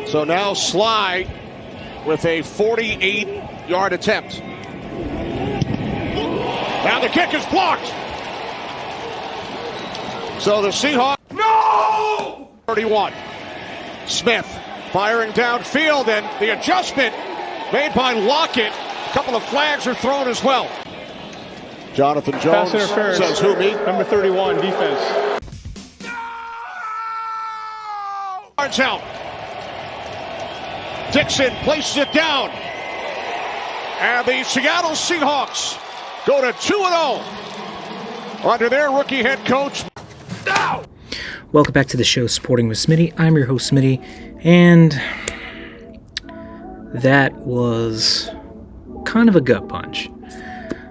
So now Sly with a 48-yard attempt. Now the kick is blocked. So the Seahawks. No! 31. Smith firing downfield, and the adjustment made by Lockett. A couple of flags are thrown as well. Jonathan Jones says who, me? Number 31, defense. Yards out. Dixon places it down. And the Seattle Seahawks go to 2-0 under their rookie head coach. No! Welcome back to the show, Sporting with Smitty. I'm your host, Smitty, and that was kind of a gut punch.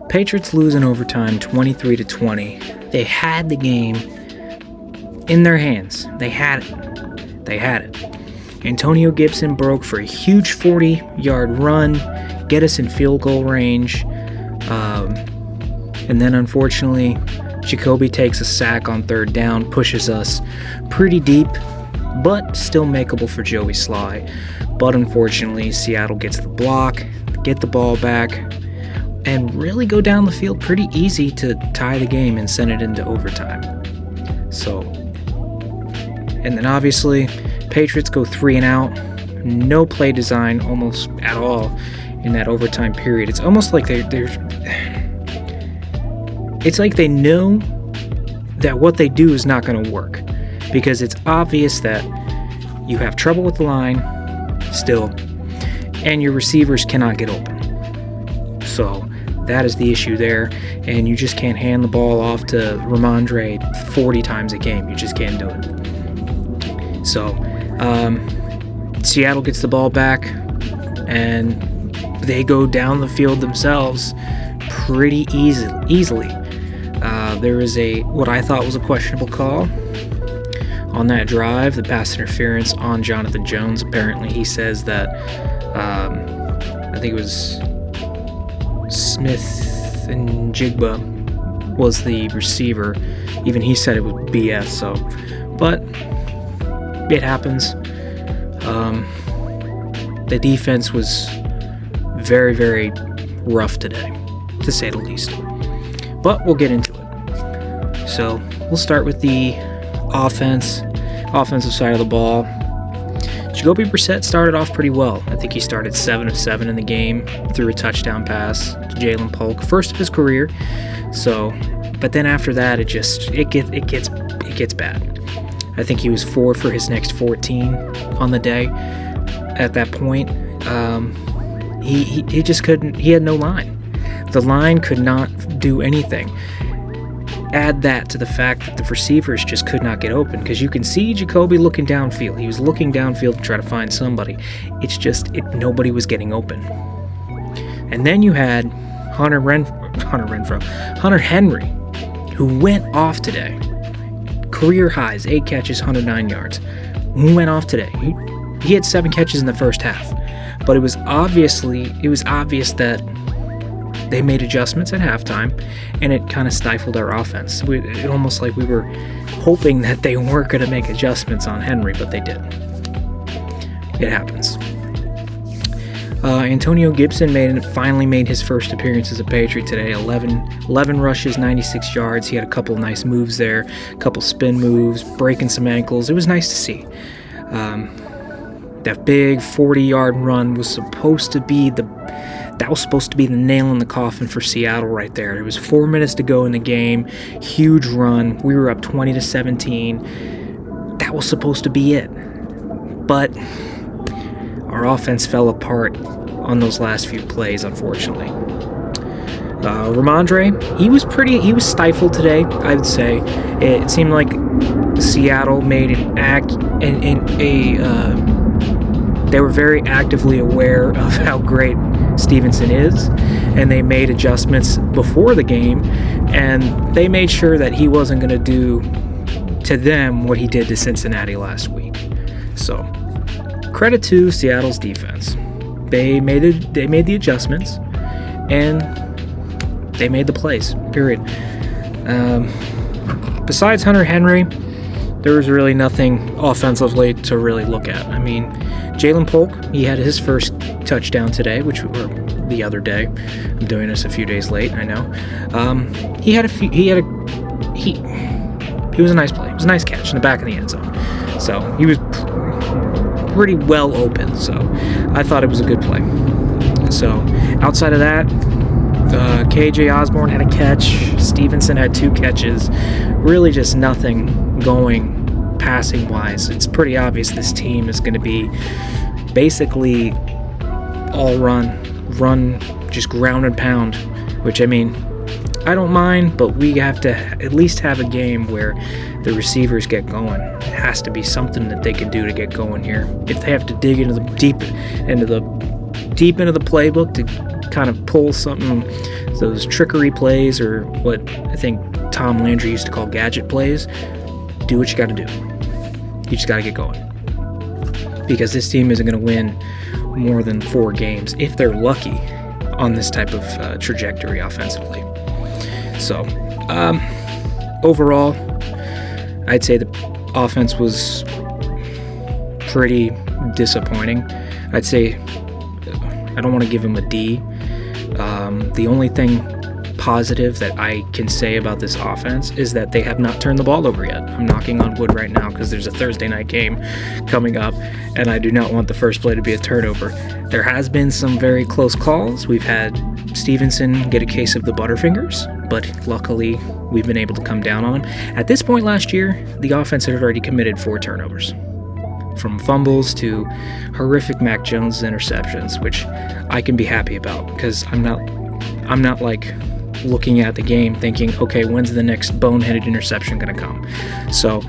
Patriots lose in overtime 23-20. They had the game in their hands. They had it. Antonio Gibson broke for a huge 40-yard run, get us in field goal range, and then unfortunately Jacoby takes a sack on third down, pushes us pretty deep, but still makeable for Joey Sly. But unfortunately, Seattle gets the block, get the ball back, and really go down the field pretty easy to tie the game and send it into overtime. So, and then obviously, Patriots go 3 and out. No play design almost at all in that overtime period. It's almost like it's like they know that what they do is not going to work, because it's obvious that you have trouble with the line still, and your receivers cannot get open. So that is the issue there, and you just can't hand the ball off to Ramondre 40 times a game. You just can't do it. So Seattle gets the ball back, and they go down the field themselves pretty easily. There was what I thought was a questionable call on that drive, the pass interference on Jonathan Jones. Apparently he says that, I think it was Smith and Jigba was the receiver. Even he said it was BS, so, but it happens. The defense was very, very rough today, to say the least. But we'll get into it. So we'll start with the offensive side of the ball. Jacoby Brissett started off pretty well. I think he started 7 of 7 in the game, threw a touchdown pass to Jalen Polk, first of his career. So, but then after that, it gets bad. I think he was 4 for his next 14 on the day. At that point, he just couldn't. He had no line. The line could not do anything. Add that to the fact that the receivers just could not get open, because you can see Jacoby looking downfield. He was looking downfield to try to find somebody. It's just nobody was getting open. And then you had Hunter Henry, who went off today. Career highs, 8 catches, 109 yards. Who went off today? He had 7 catches in the first half. But it was obvious that they made adjustments at halftime, and it kind of stifled our offense. It almost like we were hoping that they weren't going to make adjustments on Henry, but they did. It happens. Antonio Gibson finally made his first appearance as a Patriot today. 11 rushes, 96 yards. He had a couple nice moves there, a couple spin moves, breaking some ankles. It was nice to see. That big 40-yard run was supposed to be the nail in the coffin for Seattle right there. There was 4 minutes to go in the game. Huge run. We were up 20-17. That was supposed to be it. But our offense fell apart on those last few plays, unfortunately. Ramondre, he was stifled today, I would say. It seemed like Seattle made they were very actively aware of how great Stevenson is, and they made adjustments before the game, and they made sure that he wasn't going to do to them what he did to Cincinnati last week. So, credit to Seattle's defense. They made the adjustments, and they made the plays, period. Besides Hunter Henry, there was really nothing offensively to really look at. I mean, Jalen Polk, he had his first touchdown today, or the other day. I'm doing this a few days late, I know. It was a nice play. It was a nice catch in the back of the end zone. So he was pretty well open. So I thought it was a good play. So outside of that, KJ Osborne had a catch. Stevenson had 2 catches. Really just nothing going passing wise. It's pretty obvious this team is going to be basically all run, just ground and pound, which, I mean, I don't mind, but we have to at least have a game where the receivers get going. It has to be something that they can do to get going here. If they have to dig into the deep into the playbook to kind of pull something, those trickery plays, or what I think Tom Landry used to call gadget plays, do what you got to do. You just got to get going, because this team isn't going to win more than 4 games if they're lucky on this type of trajectory offensively. So, overall, I'd say the offense was pretty disappointing. I'd say I don't want to give them a D. The only thing positive that I can say about this offense is that they have not turned the ball over yet. I'm knocking on wood right now because there's a Thursday night game coming up, and I do not want the first play to be a turnover. There has been some very close calls. We've had Stevenson get a case of the Butterfingers, but luckily we've been able to come down on him. At this point last year, the offense had already committed 4 turnovers, from fumbles to horrific Mac Jones interceptions, which I can be happy about, because I'm not like looking at the game thinking, okay, when's the next boneheaded interception going to come? So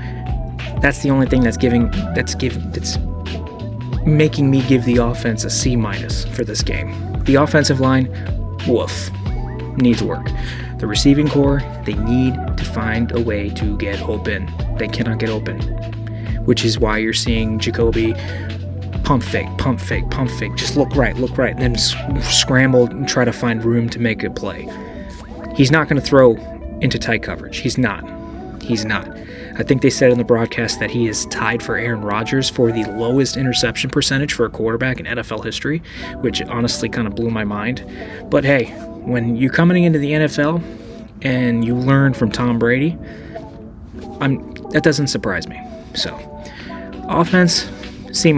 that's the only thing that's making me give the offense a C- for this game. The offensive line, woof, needs work. The receiving core, they need to find a way to get open. They cannot get open, which is why you're seeing Jacoby pump fake, just look right, and then scramble and try to find room to make a play. He's not going to throw into tight coverage. He's not. I think they said in the broadcast that he is tied for Aaron Rodgers for the lowest interception percentage for a quarterback in NFL history, which honestly kind of blew my mind. But hey, when you're coming into the NFL and you learn from Tom Brady, that doesn't surprise me. So, offense, C-.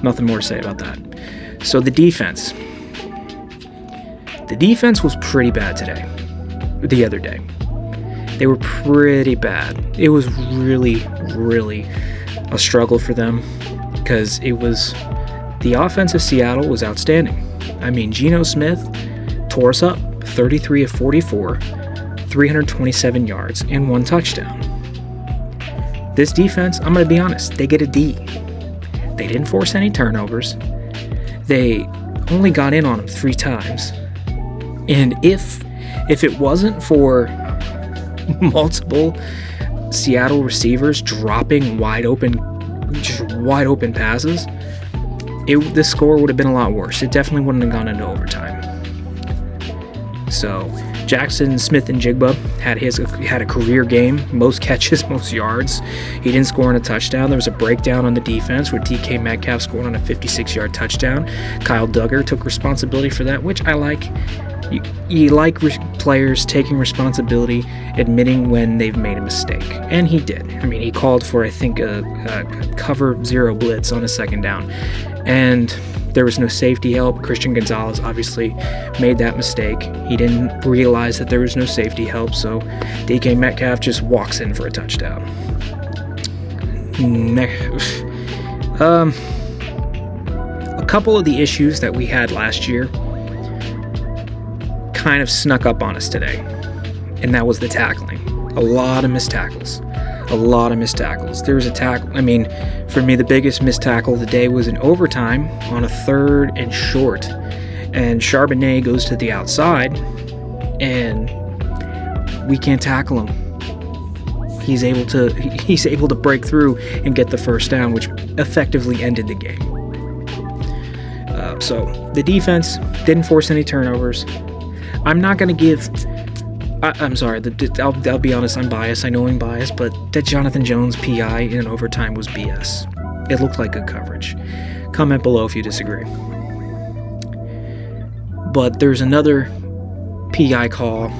Nothing more to say about that. So the defense. The defense was pretty bad the other day. They were pretty bad. It was really, really a struggle for them, because the offense of Seattle was outstanding. I mean, Geno Smith tore us up, 33 of 44, 327 yards, and 1 touchdown. This defense, I'm going to be honest, they get a D. They didn't force any turnovers. They only got in on them 3 times. And if it wasn't for multiple Seattle receivers dropping wide open passes, the score would have been a lot worse. It definitely wouldn't have gone into overtime. So Jackson Smith-Njigba had a career game, most catches, most yards. He didn't score on a touchdown. There was a breakdown on the defense where DK Metcalf scored on a 56-yard touchdown. Kyle Duggar took responsibility for that, which I like. You like players taking responsibility, admitting when they've made a mistake. And he did. I mean, he called for, I think, a cover 0 blitz on a 2nd down. And there was no safety help. Christian Gonzalez obviously made that mistake. He didn't realize that there was no safety help, so DK Metcalf just walks in for a touchdown. A couple of the issues that we had last year kind of snuck up on us today, and that was the tackling. A lot of missed tackles. There was a tackle. I mean, for me, the biggest missed tackle of the day was in overtime on a 3rd and short, and Charbonnet goes to the outside, and we can't tackle him. He's able to break through and get the 1st down, which effectively ended the game. So the defense didn't force any turnovers. I'm not going to give I'm sorry, I'll be honest, I'm biased. I know I'm biased, but that Jonathan Jones PI in overtime was BS. It looked like good coverage. Comment below if you disagree. But there's another PI call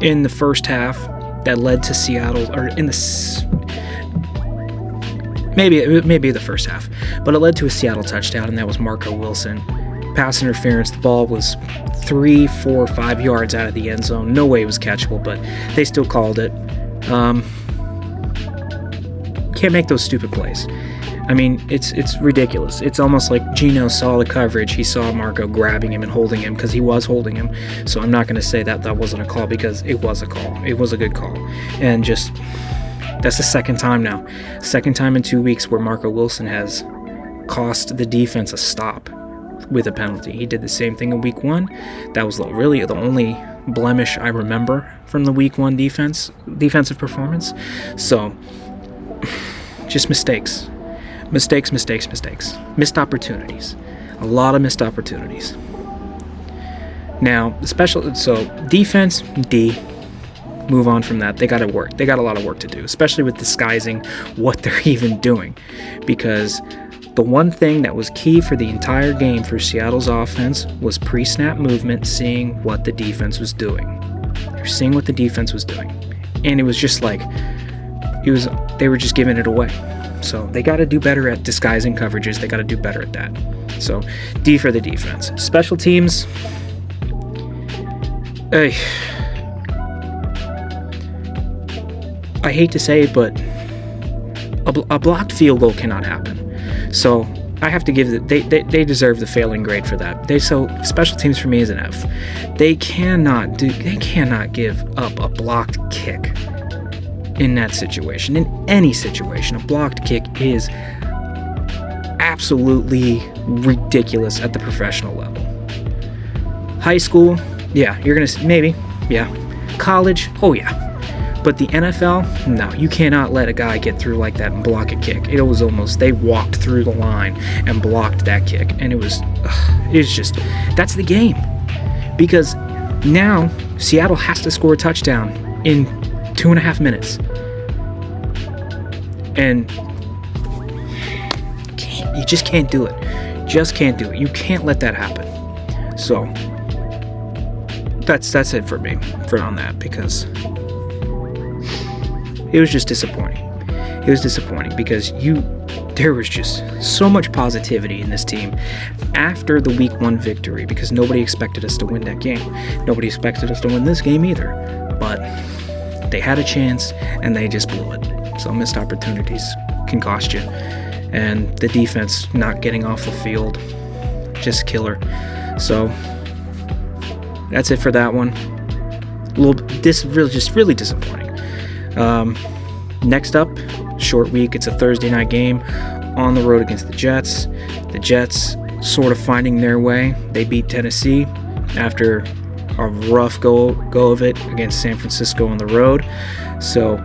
in the first half that led to Seattle, or in the maybe the first half, but it led to a Seattle touchdown, and that was Marco Wilson. Pass interference. The ball was 3, 4, 5 yards out of the end zone. No way it was catchable, but they still called it. Can't make those stupid plays. I mean, it's ridiculous. It's almost like Geno saw the coverage. He saw Marco grabbing him and holding him, because he was holding him. So I'm not going to say that wasn't a call, because it was a call. It was a good call. And just, that's the second time now. Second time in 2 weeks where Marco Wilson has cost the defense a stop with a penalty. He did the same thing in week 1. That was really the only blemish I remember from the week 1 defensive performance. So, just mistakes. Mistakes. Missed opportunities. A lot of missed opportunities. Now, defense, D. Move on from that. They got to work. They got a lot of work to do, especially with disguising what they're even doing. Because the one thing that was key for the entire game for Seattle's offense was pre-snap movement, seeing what the defense was doing. They're seeing what the defense was doing. And it was just like, they were just giving it away. So they got to do better at disguising coverages. They got to do better at that. So D for the defense. Special teams. I hate to say it, but a blocked field goal cannot happen. So I have to give they deserve the failing grade for that. So special teams for me is an F. They cannot give up a blocked kick in that situation. In any situation, a blocked kick is absolutely ridiculous at the professional level. High school, yeah, you're gonna maybe, yeah. College, oh yeah. But the NFL, no, you cannot let a guy get through like that and block a kick. It was almost, they walked through the line and blocked that kick. And it was just, that's the game. Because now Seattle has to score a touchdown in 2.5 minutes. And you just can't do it. Just can't do it. You can't let that happen. So that's it for me on that, because it was just disappointing. It was disappointing because there was just so much positivity in this team after the week 1 victory, because nobody expected us to win that game. Nobody expected us to win this game either. But they had a chance and they just blew it. So missed opportunities can cost you. And the defense not getting off the field, just killer. So that's it for that one. Really disappointing. Next up, short week. It's a Thursday night game on the road against the Jets. The Jets sort of finding their way. They beat Tennessee after a rough go of it against San Francisco on the road. So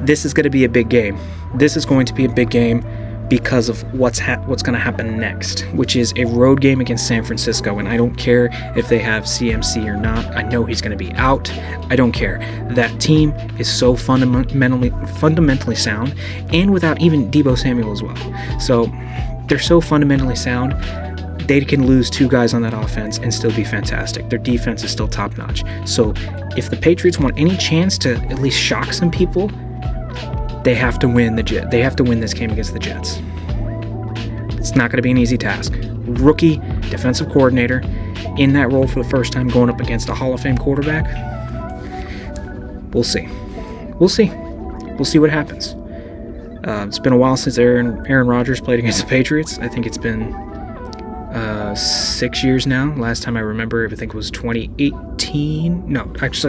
this is going to be a big game. This is going to be a big game because of what's going to happen next, which is a road game against San Francisco. And I don't care if they have CMC or not. I know he's going to be out. I don't care. That team is so fundamentally sound, and without even Deebo Samuel as well. So they're so fundamentally sound. They can lose 2 guys on that offense and still be fantastic. Their defense is still top-notch. So if the Patriots want any chance to at least shock some people, they have to win They have to win this game against the Jets. It's not going to be an easy task. Rookie defensive coordinator in that role for the first time, going up against a Hall of Fame quarterback. We'll see. We'll see what happens. It's been a while since Aaron Rodgers played against the Patriots. I think it's been 6 years now. Last time I remember, I think it was 2018. No, it's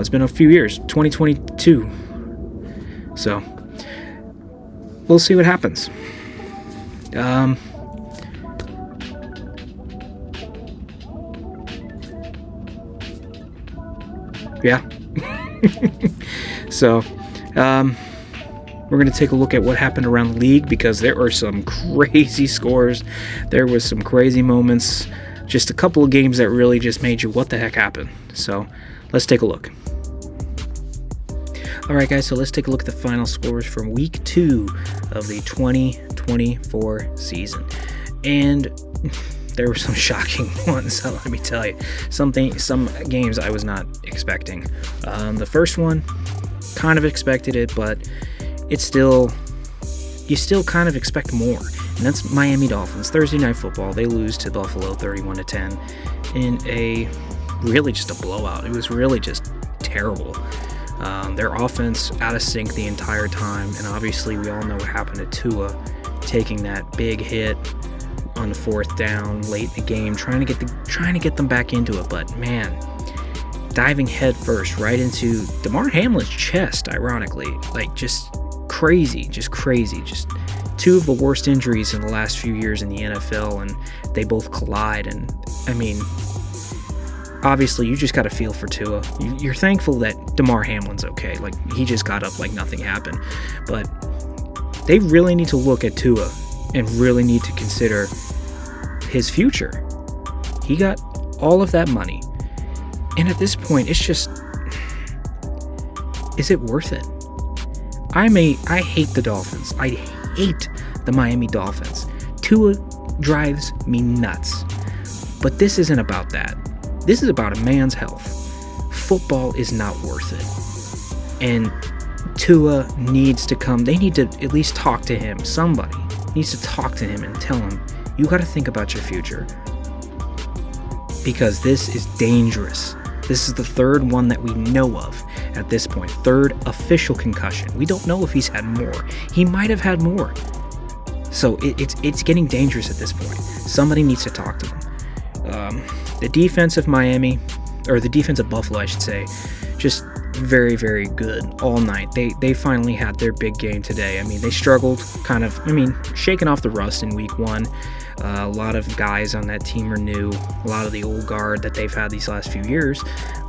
been a few years. 2022. So we'll see what happens. Yeah. So we're going to take a look at what happened around the league, because there were some crazy scores. There was some crazy moments. Just a couple of games that really just made you, what the heck happened? So let's take a look. Alright guys, so let's take a look at the final scores from week 2 of the 2024 season. And there were some shocking ones, let me tell you. Some games I was not expecting. The first one, kind of expected it, but you still kind of expect more. And that's Miami Dolphins. Thursday Night Football, they lose to Buffalo 31-10 in a really just a blowout. It was really just terrible. Their offense out of sync the entire time, and obviously we all know what happened to Tua taking that big hit on the 4th down late in the game, trying to get them back into it. But man, diving headfirst right into Damar Hamlin's chest, ironically, like just crazy, just 2 of the worst injuries in the last few years in the NFL, and they both collide. And I mean, obviously, you just got to feel for Tua. You're thankful that Damar Hamlin's okay. Like, he just got up like nothing happened. But they really need to look at Tua and really need to consider his future. He got all of that money. And at this point, it's just, is it worth it? I hate the Dolphins. I hate the Miami Dolphins. Tua drives me nuts. But this isn't about that. This is about a man's health. Football is not worth it. And Tua needs to come. They need to at least talk to him. Somebody needs to talk to him and tell him, you got to think about your future. Because this is dangerous. This is the 3rd one that we know of at this point. 3rd official concussion. We don't know if he's had more. He might have had more. So it's getting dangerous at this point. Somebody needs to talk to him. The defense of Miami, or the defense of Buffalo, I should say, just very, very good all night. They finally had their big game today. I mean, they struggled shaking off the rust in week 1. A lot of guys on that team are new. A lot of the old guard that they've had these last few years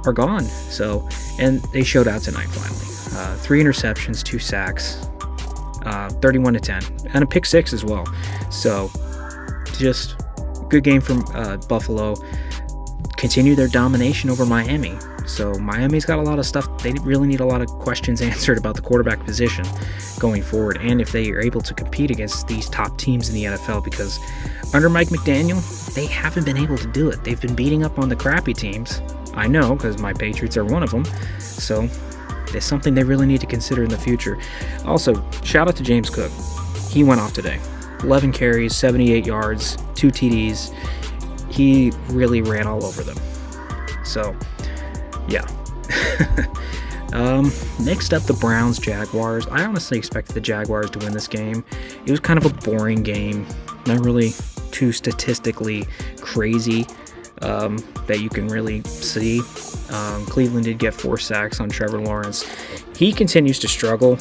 are gone. So, and they showed out tonight finally. 3 interceptions, 2 sacks, 31-10, and a pick 6 as well. So, just good game from Buffalo. Continue their domination over Miami. So Miami's got a lot of stuff. They really need a lot of questions answered about the quarterback position going forward, and if they are able to compete against these top teams in the NFL, because under Mike McDaniel, they haven't been able to do it. They've been beating up on the crappy teams. I know, because my Patriots are one of them. So it's something they really need to consider in the future. Also, shout out to James Cook. He went off today. 11 carries, 78 yards, 2 TDs. He really ran all over them. So, yeah. Next up, the Browns-Jaguars. I honestly expected the Jaguars to win this game. It was kind of a boring game. Not really too statistically crazy that you can really see. Cleveland did get 4 sacks on Trevor Lawrence. He continues to struggle.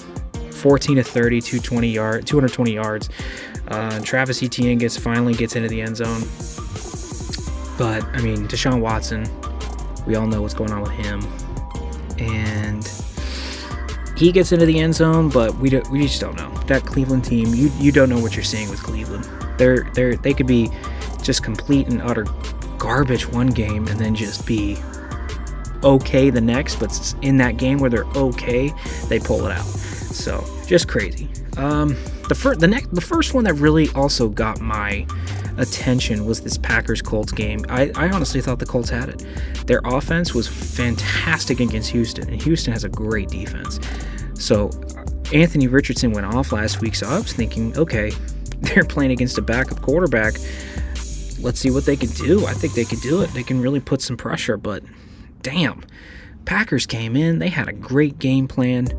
14 of 30, 220 yards. Travis Etienne finally gets into the end zone. But, I mean, Deshaun Watson, we all know what's going on with him. And he gets into the end zone, but we just don't know. That Cleveland team, you don't know what you're seeing with Cleveland. They could be just complete and utter garbage one game and then just be okay the next, but in that game where they're okay, they pull it out. So, just crazy. The first one that really also got my attention was this Packers-Colts game. I honestly thought the Colts had it. Their offense was fantastic against Houston, and Houston has a great defense. So Anthony Richardson went off last week, so I was thinking, okay, they're playing against a backup quarterback. Let's see what they can do. I think they could do it. They can really put some pressure, but damn. Packers came in. They had a great game plan,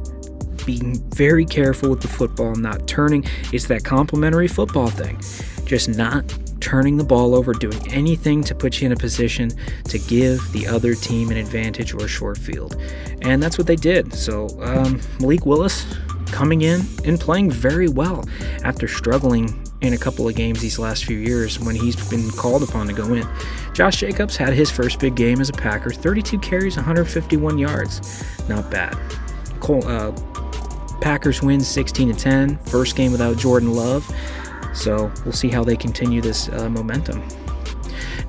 being very careful with the football, not turning. It's that complimentary football thing. Just not turning the ball over, doing anything to put you in a position to give the other team an advantage or a short field. And that's what they did. So Malik Willis coming in and playing very well after struggling in a couple of games these last few years when he's been called upon to go in. Josh Jacobs had his first big game as a Packer, 32 carries, 151 yards. Not bad. Packers win 16-10, first game without Jordan Love. So we'll see how they continue this momentum.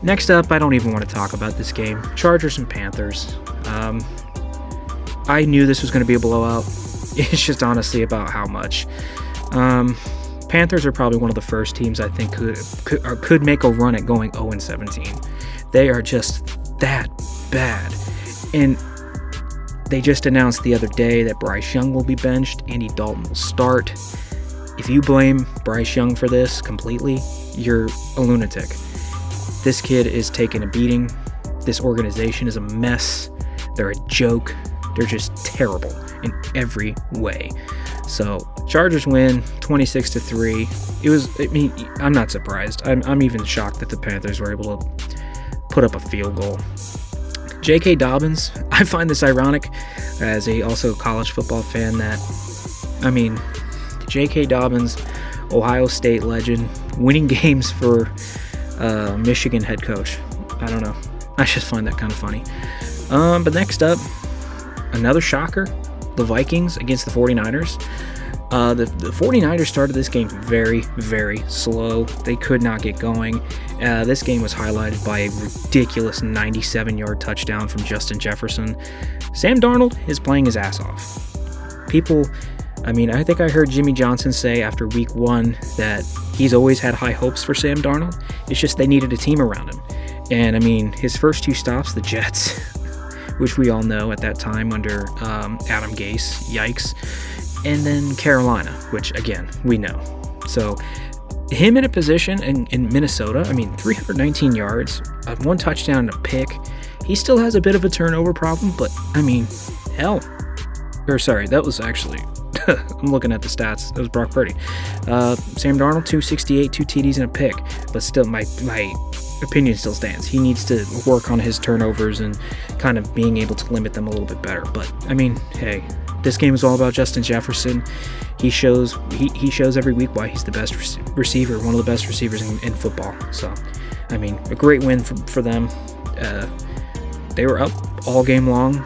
Next up, I don't even want to talk about this game. Chargers and Panthers. I knew this was going to be a blowout. It's just honestly about how much. Panthers are probably one of the first teams I think could make a run at going 0-17. They are just that bad. And they just announced the other day that Bryce Young will be benched, Andy Dalton will start. If you blame Bryce Young for this completely, you're a lunatic. This kid is taking a beating. This organization is a mess. They're a joke. They're just terrible in every way. So Chargers win 26-3. I'm not surprised. I'm even shocked that the Panthers were able to put up a field goal. J.K. Dobbins, I find this ironic as also college football fan that, J.K. Dobbins, Ohio State legend, winning games for Michigan head coach. I don't know. I just find that kind of funny. But next up, another shocker, the Vikings against the 49ers. The 49ers started this game very, very slow. They could not get going. This game was highlighted by a ridiculous 97-yard touchdown from Justin Jefferson. Sam Darnold is playing his ass off. I think I heard Jimmy Johnson say after week 1 that he's always had high hopes for Sam Darnold. It's just they needed a team around him. And, his first 2 stops, the Jets, which we all know at that time under Adam Gase, yikes. And then Carolina, which, again, we know. So, him in a position in Minnesota, 319 yards, 1 touchdown and a pick. He still has a bit of a turnover problem, but, hell. That was actually... I'm looking at the stats. That was Brock Purdy. Sam Darnold, 268, 2 TDs and a pick. But still, my opinion still stands. He needs to work on his turnovers and kind of being able to limit them a little bit better. But, hey... This game is all about Justin Jefferson. He shows every week why he's the best receiver, one of the best receivers in football. So, a great win for them. They were up all game long.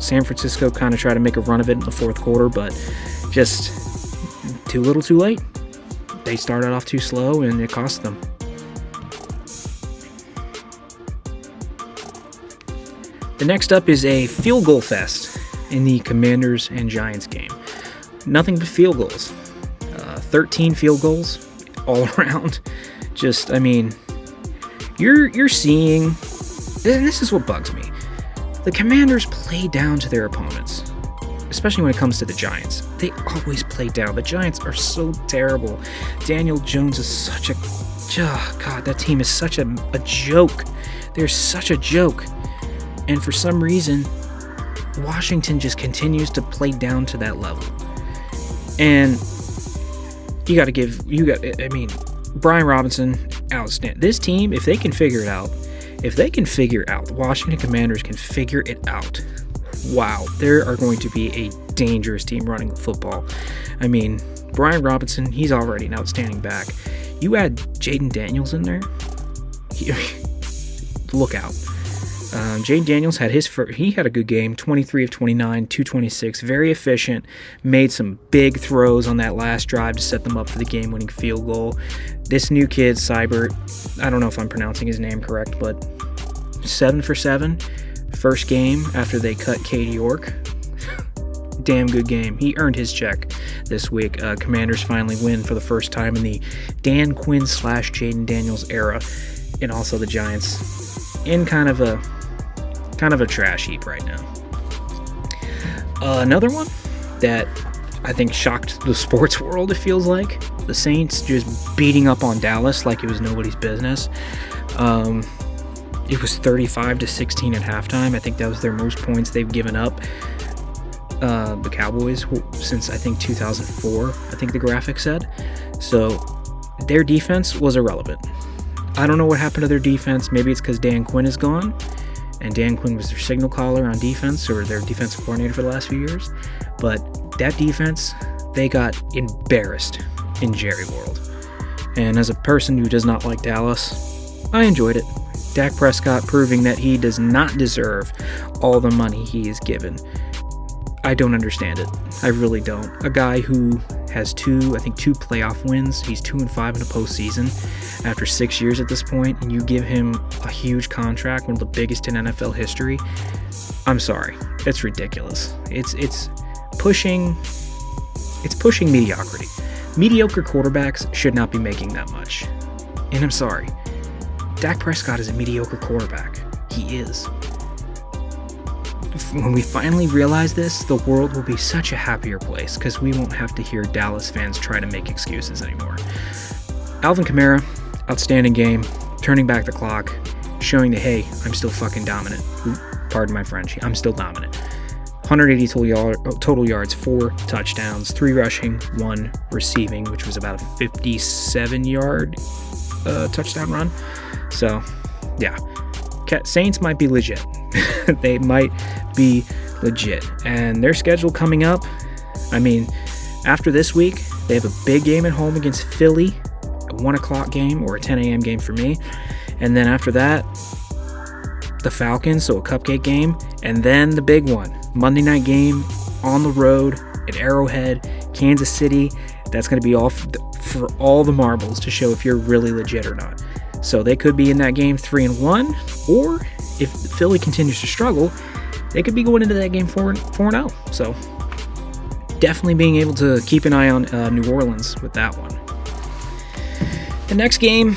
San Francisco kind of tried to make a run of it in the fourth quarter, but just too little too late. They started off too slow, and it cost them. The next up is a field goal fest in the Commanders and Giants game. Nothing but field goals. 13 field goals all around. Just, you're seeing, and this is what bugs me. The Commanders play down to their opponents, especially when it comes to the Giants. They always play down. The Giants are so terrible. Daniel Jones is such a, that team is such a joke. They're such a joke. And for some reason, Washington just continues to play down to that level. And Brian Robinson, outstanding. This team, if they can figure it out, the Washington Commanders can figure it out. Wow, they are going to be a dangerous team running the football. Brian Robinson, he's already an outstanding back. You add Jaden Daniels in there, look out. Jaden Daniels had he had a good game, 23 of 29, 226, very efficient, made some big throws on that last drive to set them up for the game-winning field goal. This new kid, Seibert, I don't know if I'm pronouncing his name correct, but 7 for 7, first game after they cut Cade York. Damn good game. He earned his check this week. Commanders finally win for the first time in the Dan Quinn / Jaden Daniels era, and also the Giants in kind of a trash heap right now. Another one that I think shocked the sports world, it feels like. The Saints just beating up on Dallas like it was nobody's business. It was 35-16 at halftime. I think that was their most points they've given up. The Cowboys since I think 2004, I think the graphic said. So their defense was irrelevant. I don't know what happened to their defense. Maybe it's because Dan Quinn is gone. And Dan Quinn was their signal caller on defense, or their defensive coordinator for the last few years. But that defense, they got embarrassed in Jerry World. And as a person who does not like Dallas, I enjoyed it. Dak Prescott proving that he does not deserve all the money he is given. I don't understand it. I really don't. A guy who has two playoff wins. He's 2-5 in a postseason after 6 years at this point, and you give him a huge contract, one of the biggest in NFL history. I'm sorry. It's ridiculous. It's pushing mediocrity. Mediocre quarterbacks should not be making that much. And I'm sorry. Dak Prescott is a mediocre quarterback. He is. When we finally realize this, the world will be such a happier place because we won't have to hear Dallas fans try to make excuses anymore. Alvin Kamara, outstanding game, turning back the clock, showing that, hey, I'm still fucking dominant. Pardon my French, I'm still dominant. 180 total yards, 4 touchdowns, 3 rushing, 1 receiving, which was about a 57-yard touchdown run. So, yeah. Saints might be legit. They might be legit. And their schedule coming up, I mean, after this week, they have a big game at home against Philly, a 1 o'clock game or a 10 a.m. game for me. And then after that, the Falcons, so a cupcake game. And then the big one, Monday night game on the road at Arrowhead, Kansas City. That's going to be all for all the marbles to show if you're really legit or not. So they could be in that game 3-1, or if Philly continues to struggle, they could be going into that game 4-0. So definitely being able to keep an eye on New Orleans with that one. The next game,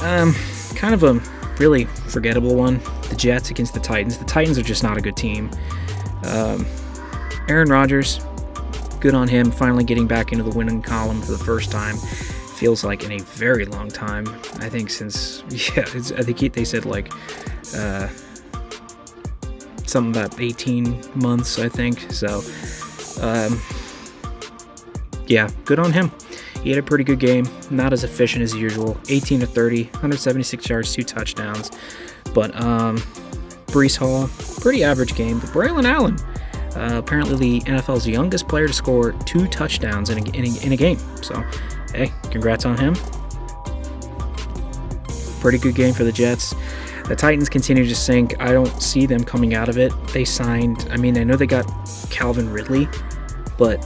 kind of a really forgettable one. The Jets against the Titans. The Titans are just not a good team. Aaron Rodgers, good on him, finally getting back into the winning column for the first time. Feels like in a very long time. I think since, I think they said like something about 18 months, I think. So, yeah, good on him. He had a pretty good game, not as efficient as usual. 18 to 30, 176 yards, 2 touchdowns. But Breece Hall, pretty average game. But Braylon Allen, apparently the NFL's youngest player to score 2 touchdowns in a game. So, hey, congrats on him. Pretty good game for the Jets. The Titans continue to sink. I don't see them coming out of it. They signed, I know they got Calvin Ridley, but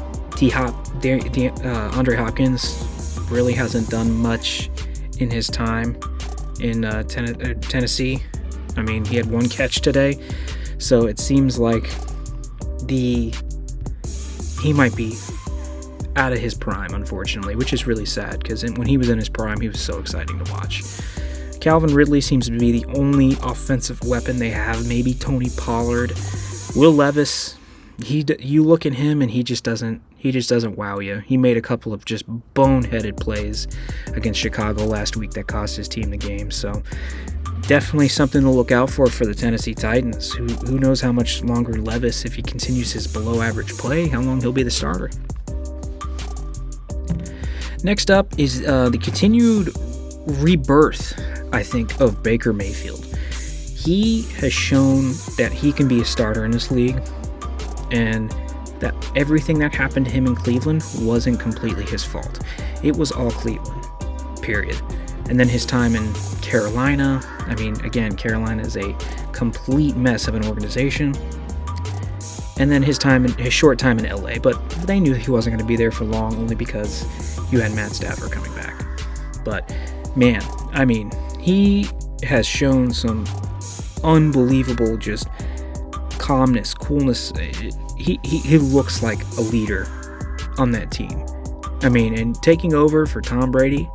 Andre Hopkins really hasn't done much in his time in Tennessee. He had 1 catch today, so it seems like he might be out of his prime, unfortunately, which is really sad because when he was in his prime, he was so exciting to watch. Calvin Ridley seems to be the only offensive weapon they have. Maybe Tony Pollard. Will Levis, you look at him and he just doesn't wow you. He made a couple of just boneheaded plays against Chicago last week that cost his team the game. So definitely something to look out for the Tennessee Titans. Who knows how much longer Levis, if he continues his below average play, how long he'll be the starter. Next up is the continued rebirth, I think, of Baker Mayfield. He has shown that he can be a starter in this league, and that everything that happened to him in Cleveland wasn't completely his fault. It was all Cleveland, period. And then his time in Carolina, again, Carolina is a complete mess of an organization. And then his short time in LA, but they knew he wasn't going to be there for long only because you had Matt Stafford coming back. But man, he has shown some unbelievable just calmness, coolness. He looks like a leader on that team. And taking over for Tom Brady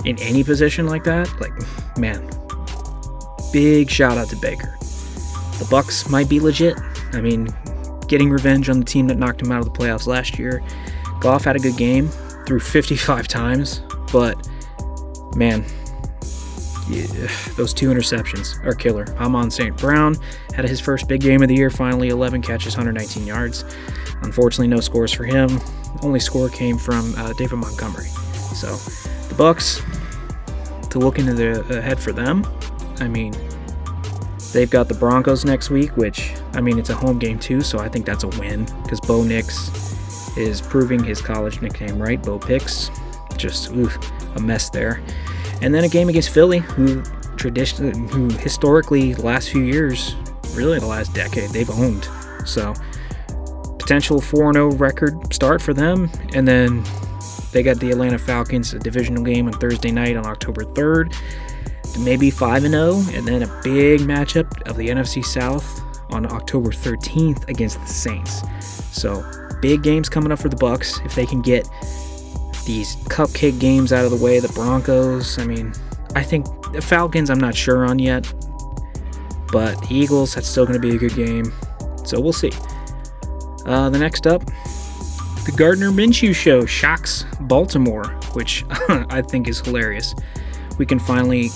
in any position like that, man, big shout out to Baker. The Bucs might be legit. Getting revenge on the team that knocked him out of the playoffs last year. Goff had a good game, threw 55 times, but man, yeah, those 2 interceptions are killer. Amon St. Brown had his first big game of the year, finally 11 catches, 119 yards. Unfortunately, no scores for him. The only score came from David Montgomery. So the Bucs, to look into the ahead for them, they've got the Broncos next week, which, it's a home game too, so I think that's a win because Bo Nix is proving his college nickname right. Bo Picks, just a mess there. And then a game against Philly, who historically, the last few years, really the last decade, they've owned. So potential 4-0 record start for them. And then they got the Atlanta Falcons, a divisional game on Thursday night on October 3rd. Maybe 5-0, and then a big matchup of the NFC South on October 13th against the Saints. So big games coming up for the Bucks. If they can get these cupcake games out of the way, the Broncos, I mean, I think the Falcons I'm not sure on yet, but the Eagles, that's still going to be a good game. So we'll see. The next up, the Gardner Minshew Show shocks Baltimore, which I think is hilarious. We can finally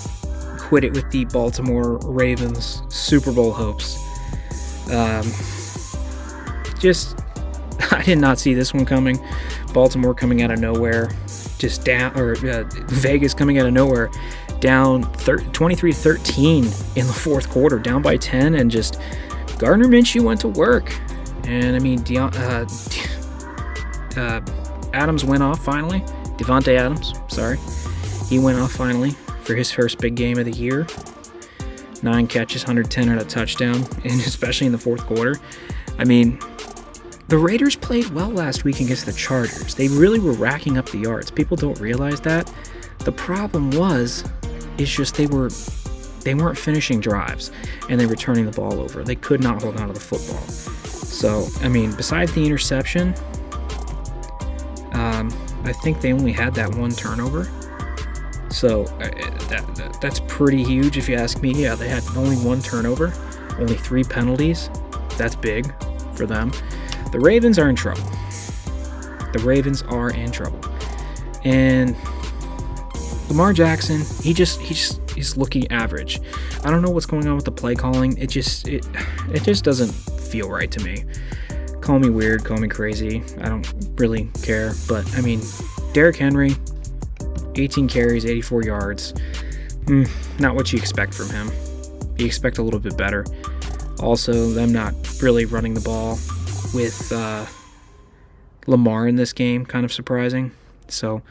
quit it with the Baltimore Ravens Super Bowl hopes. I did not see this one coming. Baltimore coming out of nowhere, just down, or Vegas coming out of nowhere, down 23-13 in the fourth quarter, down by 10, and just Gardner Minshew went to work. And I mean, Adams went off finally. Devontae Adams, sorry. He went off finally for his first big game of the year. 9 catches, 110 and a touchdown, and especially in the fourth quarter. I mean, the Raiders played well last week against the Chargers. They really were racking up the yards. People don't realize that. The problem is just they weren't finishing drives, and they were turning the ball over. They could not hold on to the football. So, I mean, besides the interception, I think they only had that one turnover. So that's pretty huge if you ask me. Yeah, they had only one turnover, only 3 penalties. That's big for them. The Ravens are in trouble. And Lamar Jackson, he's looking average. I don't know what's going on with the play calling. It just doesn't feel right to me. Call me weird, call me crazy. I don't really care. But I mean, Derrick Henry, 18 carries, 84 yards. Not what you expect from him. You expect a little bit better. Also, them not really running the ball with Lamar in this game, kind of surprising. So,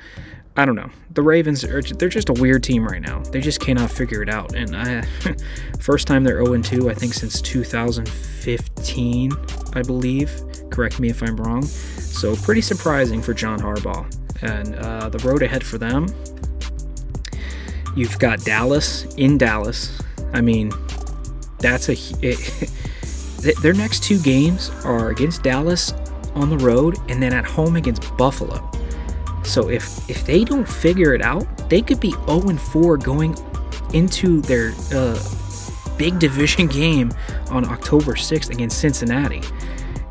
I don't know. The Ravens, they're just a weird team right now. They just cannot figure it out. And first time they're 0-2, I think, since 2015, I believe. Correct me if I'm wrong. So, pretty surprising for John Harbaugh. And the road ahead for them, you've got Dallas in Dallas. I mean, their next 2 games are against Dallas on the road and then at home against Buffalo. So if they don't figure it out, they could be 0-4 going into their big division game on October 6th against Cincinnati.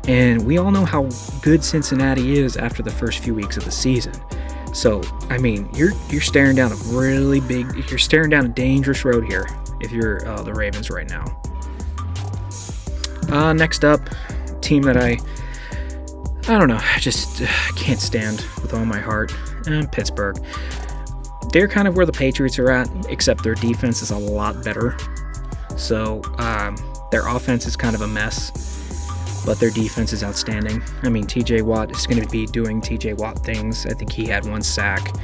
And we all know how good Cincinnati is after the first few weeks of the season. So, I mean, you're staring down you're staring down a dangerous road here if you're the Ravens right now. Next up, team that I don't know, I just can't stand with all my heart, Pittsburgh. They're kind of where the Patriots are at, except their defense is a lot better. So, their offense is kind of a mess, but their defense is outstanding. I mean, TJ Watt is going to be doing TJ Watt things. I think he had 1 sack,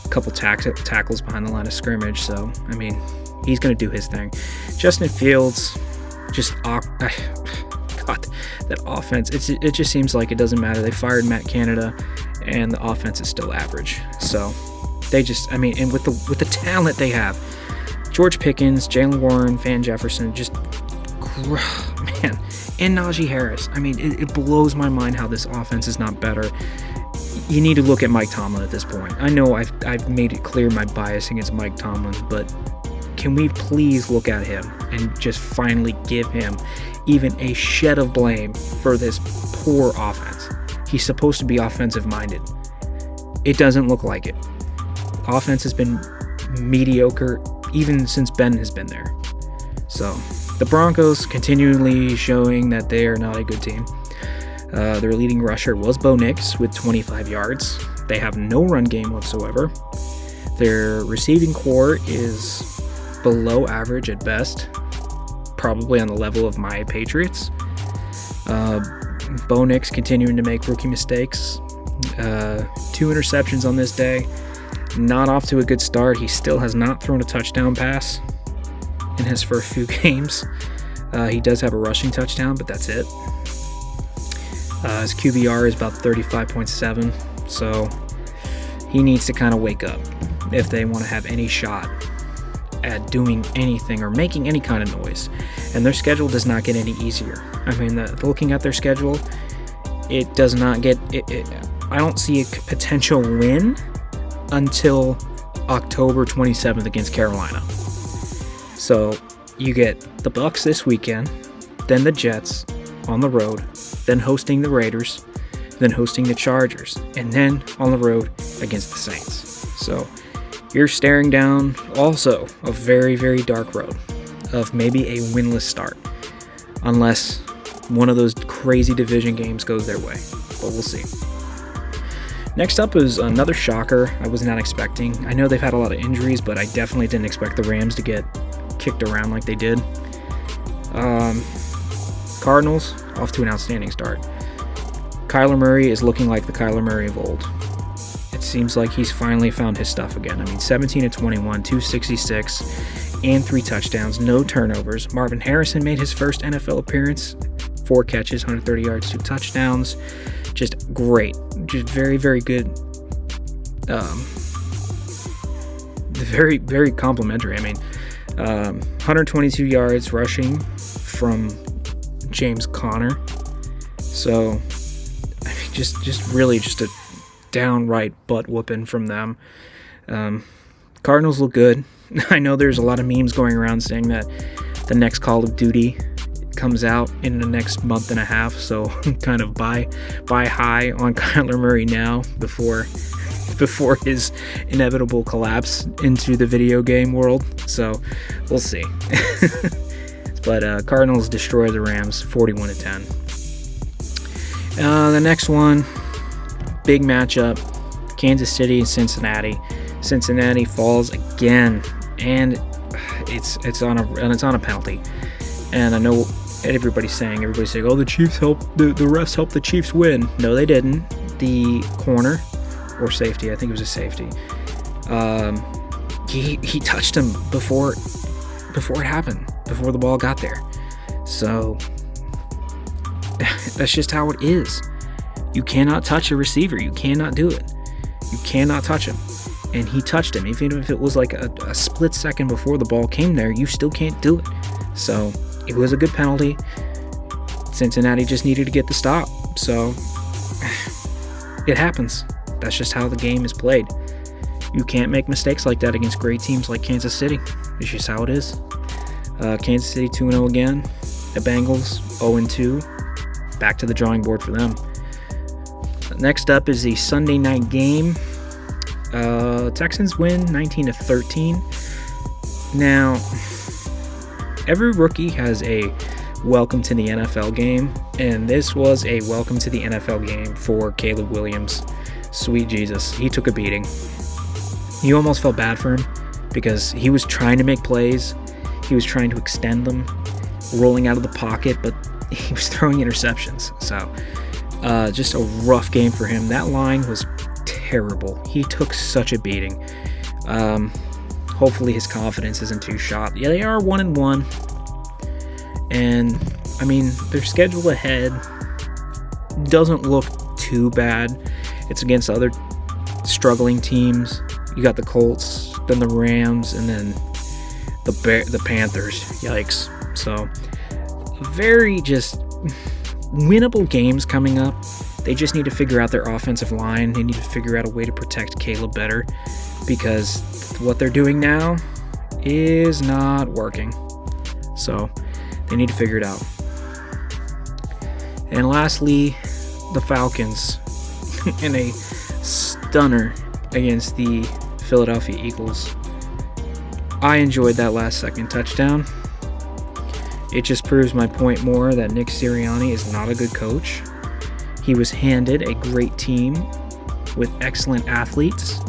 a couple tackles behind the line of scrimmage. So, I mean, he's going to do his thing. Justin Fields, God, that offense, it just seems like it doesn't matter. They fired Matt Canada, and the offense is still average. So, they just, I mean, and with the talent they have, George Pickens, Jalen Warren, Van Jefferson, just, man, and Najee Harris. I mean, it blows my mind how this offense is not better. You need to look at Mike Tomlin at this point. I know I've made it clear my bias against Mike Tomlin, but can we please look at him and just finally give him even a shed of blame for this poor offense? He's supposed to be offensive-minded. It doesn't look like it. Offense has been mediocre even since Ben has been there. So, the Broncos continually showing that they are not a good team. Their leading rusher was Bo Nix with 25 yards. They have no run game whatsoever. Their receiving core is below average at best, probably on the level of my Patriots. Bo Nix continuing to make rookie mistakes. 2 interceptions on this day. Not off to a good start. He still has not thrown a touchdown pass in his first few games. He does have a rushing touchdown, but that's it. His QBR is about 35.7, so he needs to kind of wake up if they want to have any shot at doing anything or making any kind of noise. And their schedule does not get any easier. I mean, looking at their schedule, it does not get... I don't see a potential win until October 27th against Carolina. So you get the Bucs this weekend, then the Jets on the road, then hosting the Raiders, then hosting the Chargers, and then on the road against the Saints. So you're staring down also a very, very dark road of maybe a winless start, unless one of those crazy division games goes their way. But we'll see. Next up is another shocker I was not expecting. I know they've had a lot of injuries, but I definitely didn't expect the Rams to get kicked around like they did. Cardinals, off to an outstanding start. Kyler Murray is looking like the Kyler Murray of old. It seems like he's finally found his stuff again. I mean, 17 of 21, 266, and 3 touchdowns, no turnovers. Marvin Harrison made his first NFL appearance, 4 catches, 130 yards, 2 touchdowns. Just great. Just very, very good. Very, very complimentary. I mean, 122 yards rushing from James Conner. So, I mean, just really just a downright butt whooping from them. Cardinals look good. I know there's a lot of memes going around saying that the next Call of Duty comes out in the next month and a half, so kind of buy high on Kyler Murray now before his inevitable collapse into the video game world. So we'll see. But Cardinals destroy the Rams 41-10. The next one, big matchup, Kansas City and Cincinnati. Cincinnati falls again, and it's on a penalty. And I know everybody's saying, oh, the Chiefs helped, the refs helped the Chiefs win. No, they didn't. The corner, or safety, I think it was a safety, he touched him before it happened, before the ball got there. So that's just how it is. You cannot touch a receiver. You cannot do it. You cannot touch him. And he touched him. Even if it was like a split second before the ball came there, you still can't do it. So it was a good penalty. Cincinnati just needed to get the stop. So it happens. That's just how the game is played. You can't make mistakes like that against great teams like Kansas City. It's just how it is. Kansas City 2-0 again. The Bengals 0-2. Back to the drawing board for them. Next up is the Sunday night game. Texans win 19-13. Now, every rookie has a welcome to the NFL game, and this was a welcome to the NFL game for Caleb Williams. Sweet Jesus, he took a beating. You almost felt bad for him because he was trying to make plays. He was trying to extend them, rolling out of the pocket, but he was throwing interceptions. So, just a rough game for him. That line was terrible. He took such a beating. Hopefully his confidence isn't too shot. Yeah, they are 1-1. And, I mean, their schedule ahead doesn't look too bad. It's against other struggling teams. You got the Colts, then the Rams, and then the Panthers. Yikes. So, very just winnable games coming up. They just need to figure out their offensive line. They need to figure out a way to protect Caleb better, because what they're doing now is not working. So they need to figure it out. And lastly, the Falcons in a stunner against the Philadelphia Eagles. I enjoyed that last second touchdown. It just proves my point more that Nick Sirianni is not a good coach. He was handed a great team with excellent athletes,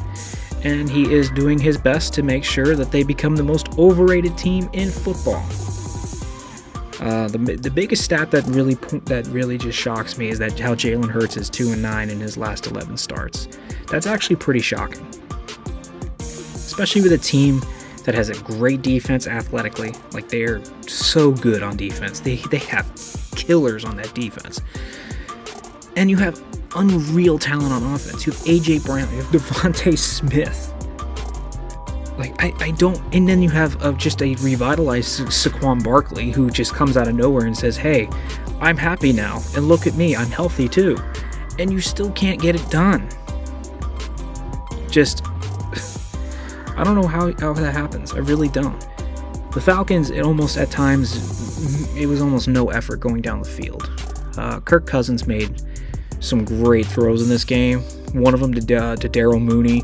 and he is doing his best to make sure that they become the most overrated team in football. The biggest stat that really just shocks me is that how Jalen Hurts is 2-9 in his last 11 starts. That's actually pretty shocking, especially with a team that has a great defense athletically. Like, they are so good on defense. They have killers on that defense. And you have unreal talent on offense. You have A.J. Brown. You have Devontae Smith. Like, I don't. And then you have just a revitalized Saquon Barkley who just comes out of nowhere and says, hey, I'm happy now, and look at me, I'm healthy too. And you still can't get it done. Just, I don't know how that happens. I really don't. The Falcons, it almost at times, it was almost no effort going down the field. Kirk Cousins made some great throws in this game. One of them to Darryl Mooney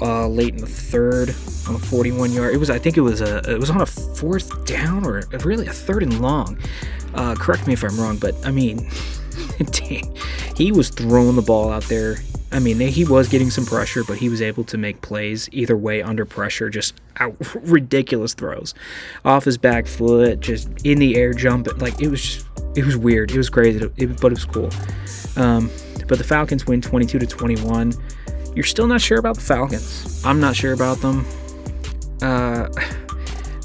late in the third on a 41-yard. I think it was on a fourth down or really a third and long. Correct me if I'm wrong, but I mean, he was throwing the ball out there. I mean, he was getting some pressure, but he was able to make plays either way under pressure, just ridiculous throws. Off his back foot, just in the air jumping. Like, it was weird. It was crazy, but it was cool. But the Falcons win 22-21. You're still not sure about the Falcons. I'm not sure about them.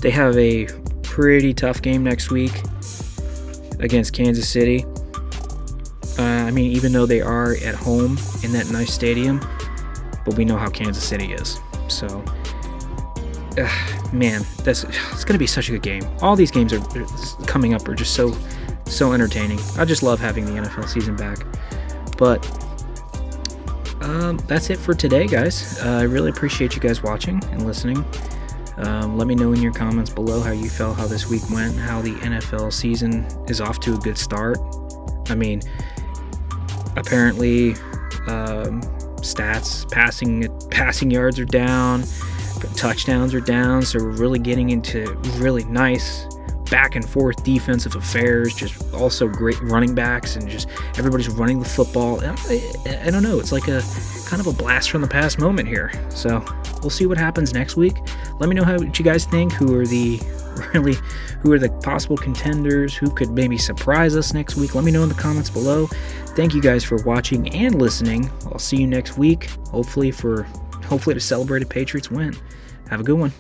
They have a pretty tough game next week against Kansas City. I mean, even though they are at home in that nice stadium, but we know how Kansas City is. So, man, it's going to be such a good game. All these games are coming up are just so entertaining. I just love having the NFL season back. But that's it for today, guys. I really appreciate you guys watching and listening. Let me know in your comments below how you felt, how this week went, how the NFL season is off to a good start. I mean, apparently stats, passing yards are down, touchdowns are down, so we're really getting into really nice back and forth defensive affairs, just also great running backs, and just everybody's running the football. I don't know, it's like a kind of a blast from the past moment here. So we'll see what happens next week. Let me know what you guys think. Who are the possible contenders? Who could maybe surprise us next week? Let me know in the comments below. Thank you guys for watching and listening. I'll see you next week, hopefully to celebrate a Patriots win. Have a good one.